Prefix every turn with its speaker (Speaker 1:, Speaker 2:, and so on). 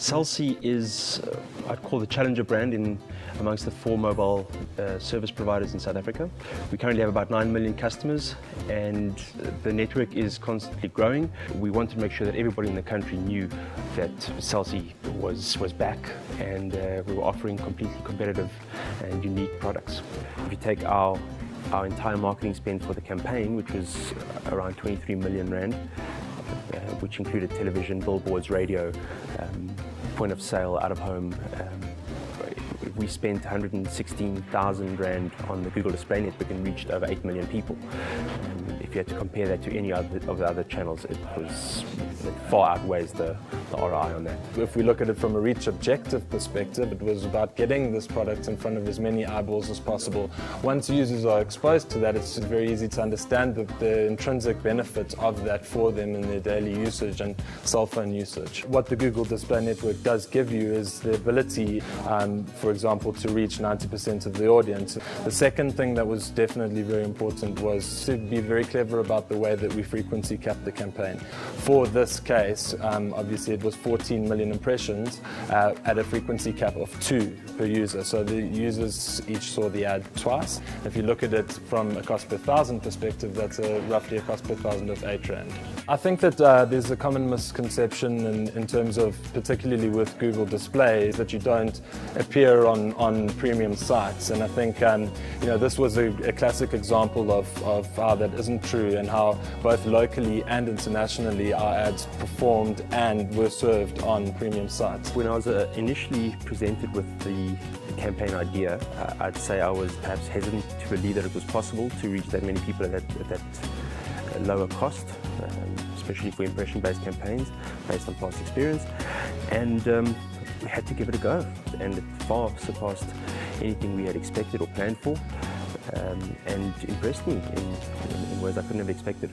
Speaker 1: CellC is, I'd call the challenger brand amongst the 4 mobile service providers in South Africa. We currently have about 9 million customers and the network is constantly growing. We wanted to make sure that everybody in the country knew that CellC was back and we were offering completely competitive and unique products. If you take our entire marketing spend for the campaign, which was around 23 million rand, which included television, billboards, radio, point of sale, out of home. We spent 116,000 rand on the Google display network and reached over 8 million people. If you had to compare that to any of the other channels, it far outweighs the ROI on that.
Speaker 2: If we look at it from a reach objective perspective, it was about getting this product in front of as many eyeballs as possible. Once users are exposed to that, it's very easy to understand the intrinsic benefits of that for them in their daily usage and cell phone usage. What the Google Display Network does give you is the ability, for example, to reach 90% of the audience. The second thing that was definitely very important was to be very clever about the way that we frequency capped the campaign. For this case, obviously it was 14 million impressions at a frequency cap of 2 per user. So the users each saw the ad twice. If you look at it from a cost per thousand perspective, that's roughly a cost per thousand of 8 rand. I think that there's a common misconception in terms of, particularly with Google Display, that you don't appear on premium sites. And I think this was a classic example of how that isn't true and how both locally and internationally our ads performed and were served on premium sites.
Speaker 1: When I was initially presented with the campaign idea, I'd say I was perhaps hesitant to believe that it was possible to reach that many people at that lower cost, especially for impression-based campaigns based on past experience. And we had to give it a go, and it far surpassed anything we had expected or planned for, and impressed me in ways I couldn't have expected.